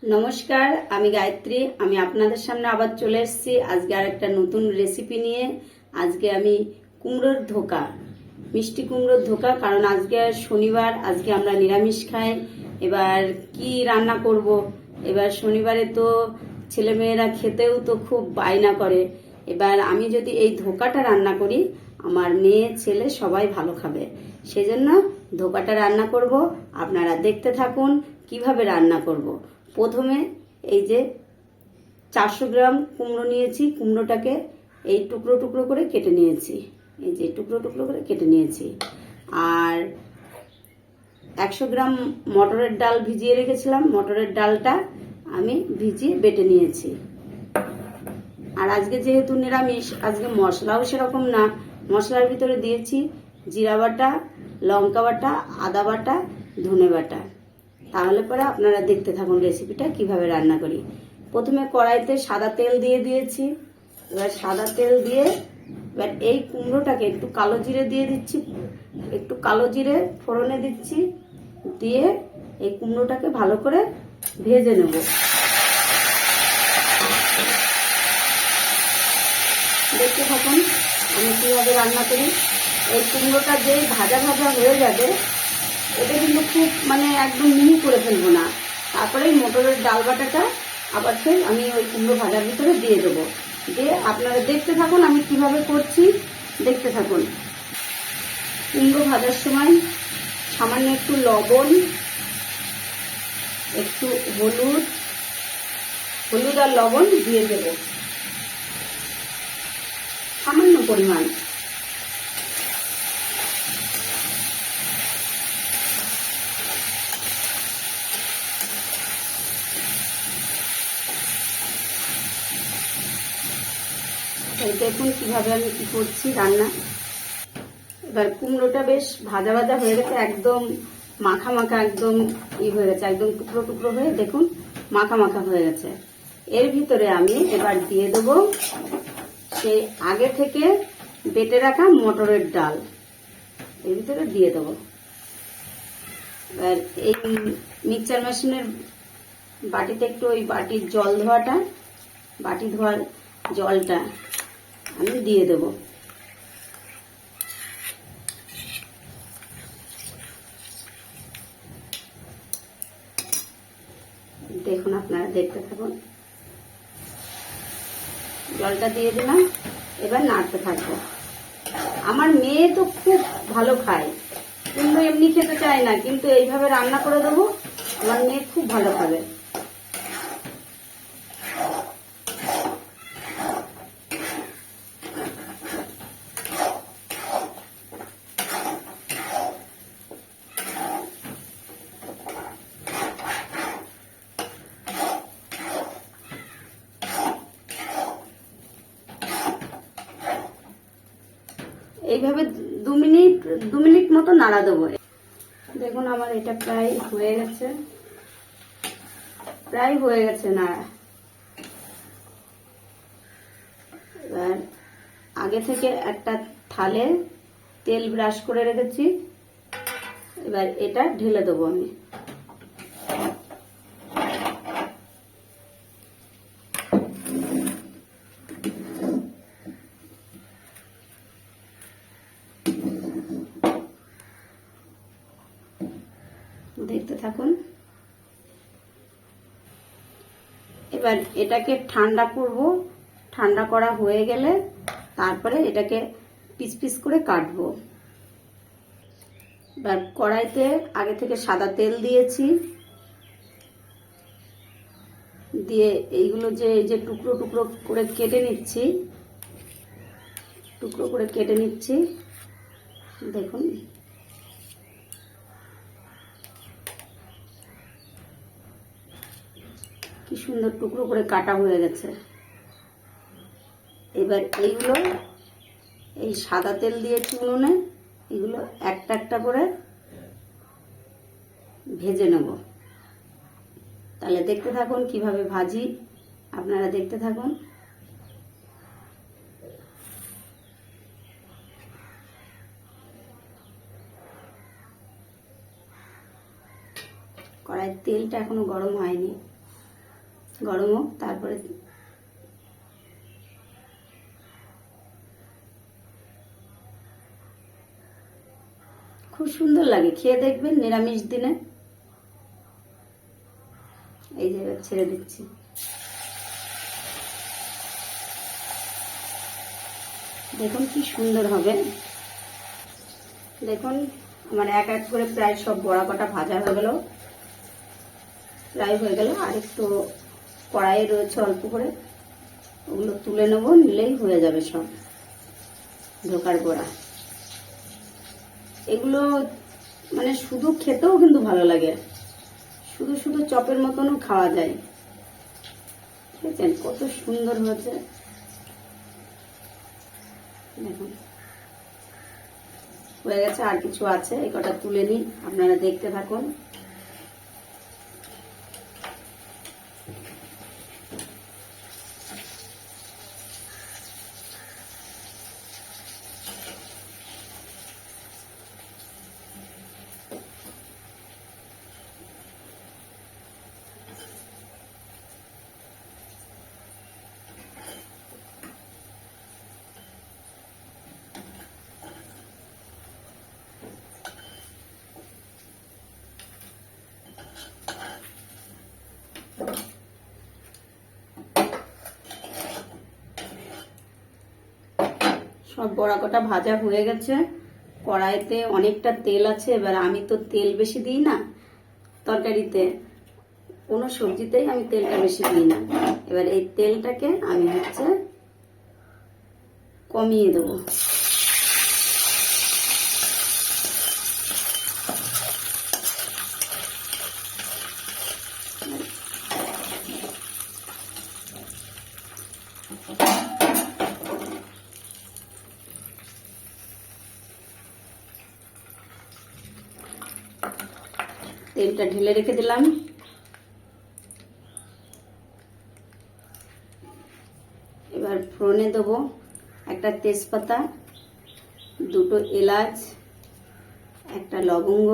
নমস্কার, আমি গায়ত্রী। আমি আপনাদের সামনে আবার চলে এসেছি আজকে আর একটা নতুন রেসিপি নিয়ে। আজকে আমি কুমড়োর ধোকা, মিষ্টি কুমড়োর ধোকা, কারণ আজকে শনিবার, আজকে আমরা নিরামিষ খাই। এবার কি রান্না করব? এবার শনিবারে তো ছেলেমেয়েরা খেতেও তো খুব বায়না করে। এবার আমি যদি এই ধোকাটা রান্না করি, আমার মেয়ে ছেলে সবাই ভালো খাবে। সেজন্য ধোকাটা রান্না করব। আপনারা দেখতে থাকুন কিভাবে রান্না করব। প্রথমে এই যে 400 গ্রাম কুমড়ো নিয়েছি, কুমড়োটাকে এই টুকরো টুকরো করে কেটে নিয়েছি, এই যে টুকরো টুকরো করে কেটে নিয়েছি। আর 100 গ্রাম মটরের ডাল ভিজিয়ে রেখেছিলাম, মটরের ডালটা আমি ভিজিয়ে বেটে নিয়েছি। আর আজকে যেহেতু নিরামিষ, আজকে মশলাও সেরকম না। মশলার ভিতরে দিয়েছি জিরা বাটা, লঙ্কা বাটা, আদা বাটা, ধনে বাটা। তাহলে পরে আপনারা দেখতে থাকুন রেসিপিটা কিভাবে রান্না করি। প্রথমে কড়াইতে সাদা তেল দিয়ে দিয়েছি। এবার সাদা তেল দিয়ে এবার এই কুমড়োটাকে একটু কালো জিরে দিয়ে দিচ্ছি, একটু কালো জিরে ফোড়নে দিচ্ছি, দিয়ে এই কুমড়োটাকে ভালো করে ভেজে নেব। দেখতে থাকুন আমি কিভাবে রান্না করি। এই কুমড়োটা যেই ভাজা ভাজা হয়ে যাবে, এটা কিন্তু খুব একদম মিহি করে ফেলবো না। তারপরে মটরের ডাল বাটাটা আবার ফের আমি ওই কুমড়ো ভাজার ভিতরে দিয়ে দেবো। দিয়ে আপনারা দেখতে থাকুন আমি কিভাবে করছি, দেখতে থাকুন। কুমড়ো ভাজার সময় সামান্য একটু লবণ, একটু হলুদ আর লবণ দিয়ে দেব, সামান্য পরিমাণ। দেখুন কিভাবে আমি কি করছি রান্না। এবার কুমড়োটা বেশ ভাজা ভাজা হয়ে গেছে, একদম মাখা মাখা, একদম হয়ে গেছে, একদম টুকরো টুকরো হয়ে দেখুন মাখা মাখা হয়ে গেছে। এর ভিতরে আমি এবার দিয়ে দেবো সেই আগে থেকে বেটে রাখা মটরের ডাল, এর ভিতরে দিয়ে দেবো। এবার এই মিক্সচার মেশিনের বাটিতে একটু ওই বাটির জল ধোয়াটা, বাটি ধোয়ার জলটা আমি দিয়ে দেব। দেখুন আপনারা দেখতে থাকুন, জলটা দিয়ে দিলাম। এবার নাড়তে থাকবো। আমার মেয়ে তো খুব ভালো খায়, কিন্তু এমনি খেতে চায় না, কিন্তু এইভাবে রান্না করে দেবো, আমার মেয়ে খুব ভালো খাবে। এইভাবে 2 মিনিট মতো নাড়া দেবো। দেখুন আমার এটা প্রায় হয়ে গেছে, নাড়া। এবার আগে থেকে একটা থালে তেল ব্রাশ করে রেখেছি, এবার এটা ঢেলে দেবো আমি। দেখতে থাকুন। এবার এটাকে ঠান্ডা করব, ঠান্ডা করা হয়ে গেলে তারপরে এটাকে পিস পিস করে কাটবো। এবার কড়াইতে আগে থেকে সাদা তেল দিয়েছি, দিয়ে এইগুলো যে টুকরো টুকরো করে কেটে নিচ্ছি, দেখুন কি সুন্দর টুকরো করে কাটা হয়ে গেছে। এবার এইগুলো এই সাদা তেল দিয়েছি উনুনে, এগুলো একটা একটা করে ভেজে নেব। তাহলে দেখতে থাকুন কিভাবে ভাজি, আপনারা দেখতে থাকুন। কড়াইয়ের তেলটা এখনো গরম হয়নি। গরম হোক, তারপরে খুব সুন্দর লাগে, খেয়ে দেখবেন নিরামিষ দিনে। এই যে ছেড়ে দিচ্ছি। দেখুন কি সুন্দর হবে। দেখুন আমার এক এক করে প্রায় সব বড়া কটা ভাজা হয়ে গেল, প্রায় হয়ে গেল। আর একটু কড়াই রয়েছে অল্প করে, ওগুলো তুলে নেব, নিলেই হয়ে যাবে সব ধোকার বড়া। এগুলো মানে শুধু খেতেও কিন্তু ভালো লাগে, শুধু শুধু চপের মতনও খাওয়া যায়। দেখেছেন কত সুন্দর হয়েছে। দেখুন হয়ে গেছে, আর কিছু আছে, এই কটা তুলে নিই, আপনারা দেখতে থাকুন। সব বড়া কটা ভাজা হয়ে গেছে। কড়াইতে অনেকটা তেল আছে। এবার আমি তো তেল বেশি দিই না তরকারিতে, কোনো সবজিতেই আমি তেলটা বেশি দিই না। এবার এই তেলটাকে আমি কমিয়ে দেবো। তেলটা ঢেলে রেখে দিলাম। এবার ফোড়নে দেবো একটা তেজপাতা, দুটো এলাচ, একটা লবঙ্গ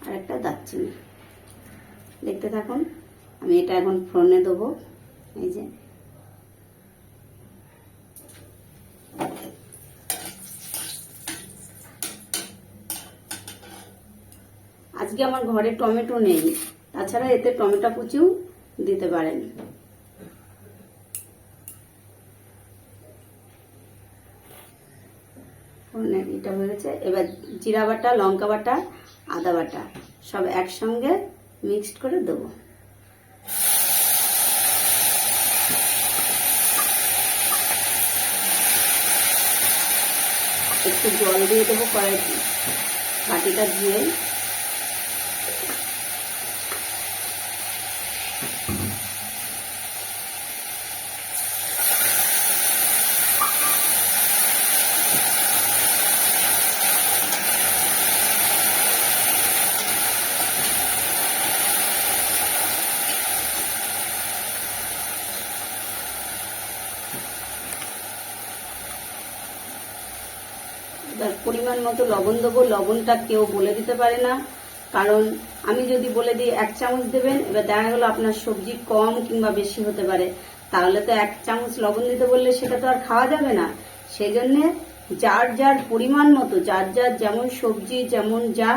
আর একটা দারচিনি। দেখতে থাকুন, আমি এটা এখন ফোড়নে দেবো। এই যে আজকে আমার ঘরে টমেটো নেই, তাছাড়া এতে টমেটো কুচিও দিতে পারেন। এটা হয়ে গেছে। এবার জিরা বাটা, লঙ্কা বাটা, আদা বাটা সব একসঙ্গে মিক্সড করে দেবো। একটু জল দিয়ে দেবো কড়াই, বাটিটা ধুয়ে। এবার পরিমাণ মতো লবণ দেবো। লবণটা কেউ বলে দিতে পারে না, কারণ আমি যদি বলে দিই 1 চামচ দেবেন, এবার দেখা গেলো আপনার সবজি কম কিংবা বেশি হতে পারে, তাহলে তো 1 চামচ লবণ দিতে বললে সেটা তো আর খাওয়া যাবে না। সেই জন্যে যার যার পরিমাণ মতো, যার যার যেমন সবজি, যেমন যা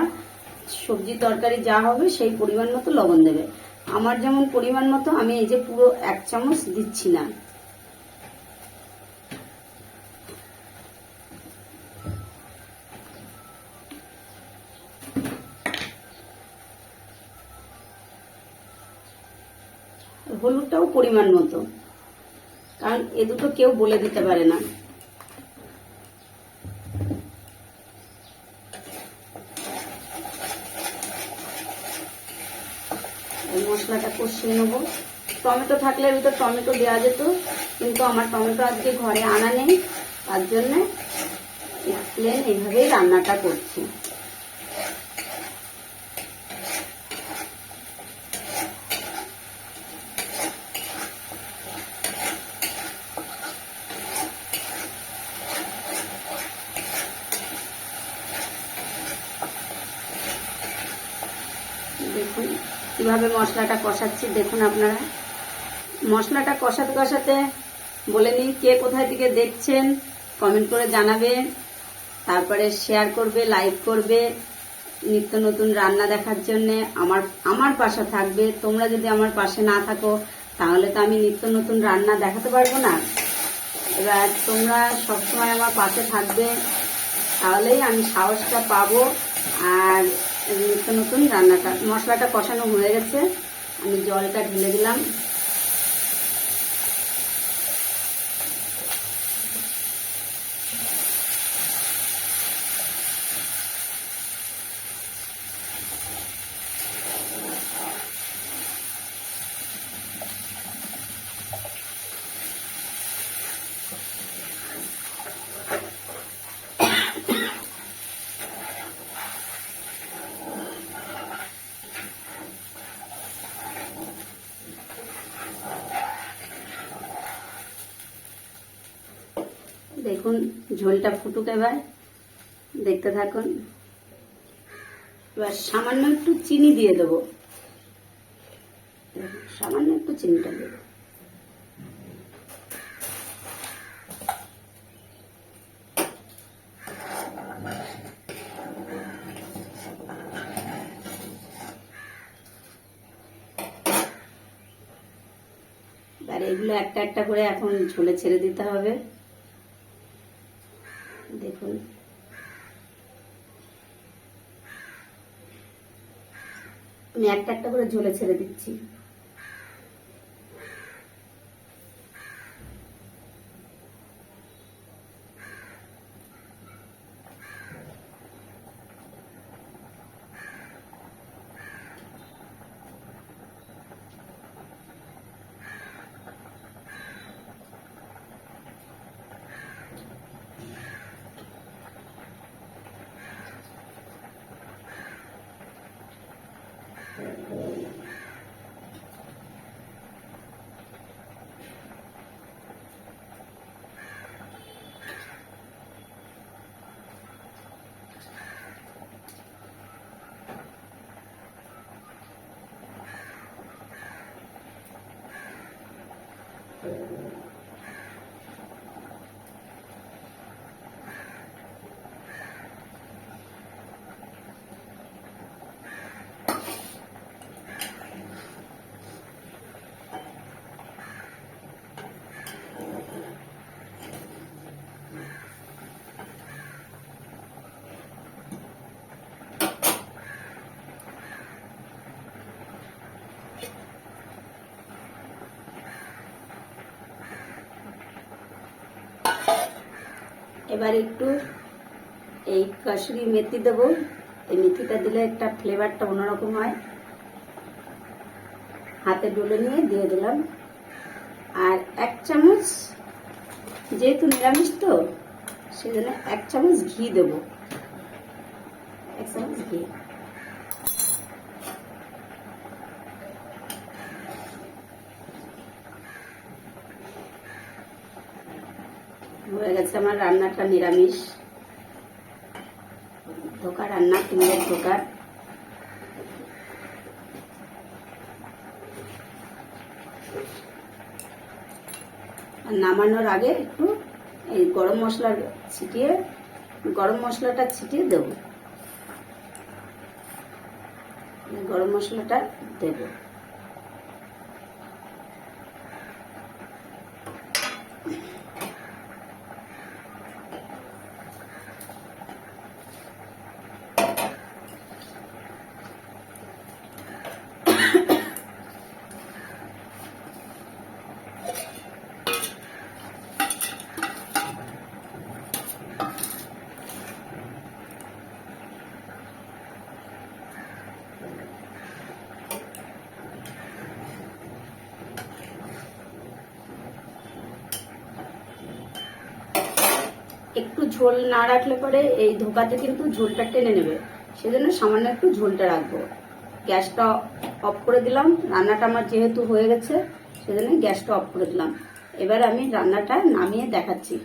সবজি তরকারি যা হবে সেই পরিমাণ মতো লবণ দেবে। আমার যেমন পরিমাণ মতো, আমি এই যে পুরো 1 চামচ দিচ্ছি না। হলুদটাও পরিমাণ মতো, কারণ এ দুটো কেউ বলে দিতে পারে না। মশলাটা কষিয়ে নেবো। টমেটো থাকলে ভিতর টমেটো দেওয়া যেত, কিন্তু আমার টমেটো আজকে ঘরে আনা নেই, তার জন্য প্লেন এইভাবেই রান্নাটা করছি। দেখুন কিভাবে মশলাটা কষাচ্ছি, দেখুন আপনারা। মশলাটা কষাতে কষাতে বলে নিই, কে কোথায় থেকে দেখছেন কমেন্ট করে জানাবে, তারপরে শেয়ার করবে, লাইক করবে। নিত্য নতুন রান্না দেখার জন্যে আমার পাশে থাকবে। তোমরা যদি আমার পাশে না থাকো তাহলে তো আমি নিত্য নতুন রান্না দেখাতে পারবো না। এবার তোমরা সবসময় আমার পাশে থাকবে, তাহলেই আমি সাহসটা পাবো। আর নিত্য নতুন রান্নাটা, মশলাটা কষানো হয়ে গেছে, আমি জলটা ঢেলে দিলাম। দেখুন ঝোলটা ফুটুক, এবার দেখতে থাকুন। এবার সামান্য একটু চিনি দিয়ে দেবো, সামান্য একটু চিনিটা দেবো। আর এগুলো একটা একটা করে এখন ঝোলে ছেড়ে দিতে হবে। দেখুন আমি একটা একটা করে ঝোলে ছেড়ে দিচ্ছি। এবার একটু এই কাসুরি মেথি দেবো। এই মেথিটা দিলে একটা ফ্লেভারটা অন্যরকম হয়। হাতে ডলে নিয়ে দিয়ে দিলাম। আর 1 চামচ, যেহেতু নিরামিষ তো সেজন্য 1 চামচ ঘি দেবো, 1 চামচ ঘি। হয়ে গেছে আমার রান্নাটা, নিরামিষ ধোকা রান্না, কুমড়োর ধোকা। নামানোর আগে একটু এই গরম মশলাটা ছিটিয়ে দেব। গরম মশলাটা দেব। একটু ঝোল না রাখলে পরে এই ধোকাতে কিন্তু ঝোলটা টেনে নেবে, সেজন্য সামান্য একটু ঝোলটা রাখবো। গ্যাসটা অফ করে দিলাম। রান্নাটা আমার যেহেতু হয়ে গেছে সেজন্য গ্যাসটা অফ করে দিলাম। এবার আমি রান্নাটা নামিয়ে দেখাচ্ছি।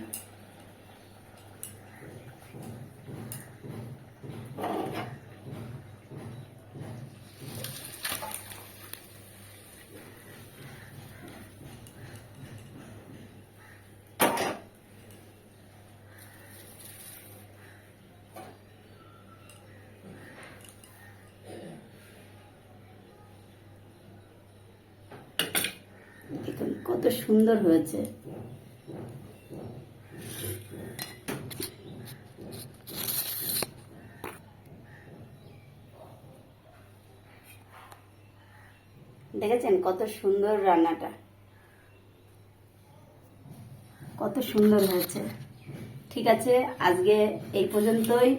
দেখুন কত সুন্দর হয়েছে। দেখেছেন কত সুন্দর রান্নাটা, কত সুন্দর হয়েছে। ঠিক আছে, আজকে এই পর্যন্তই।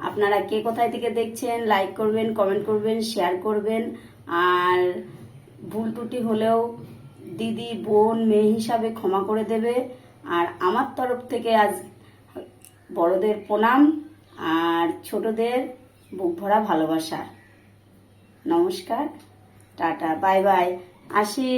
আপনারা কে কোথায় থেকে দেখছেন লাইক করবেন, কমেন্ট করবেন, শেয়ার করবেন। আর ভুল ত্রুটি হলেও দিদি, বোন, মেয়ে হিসাবে ক্ষমা করে দেবে। আর আমার তরফ থেকে আজ বড়দের প্রণাম আর ছোটদের বুক ভরা ভালোবাসা। নমস্কার, টাটা, বাই বাই, আসি।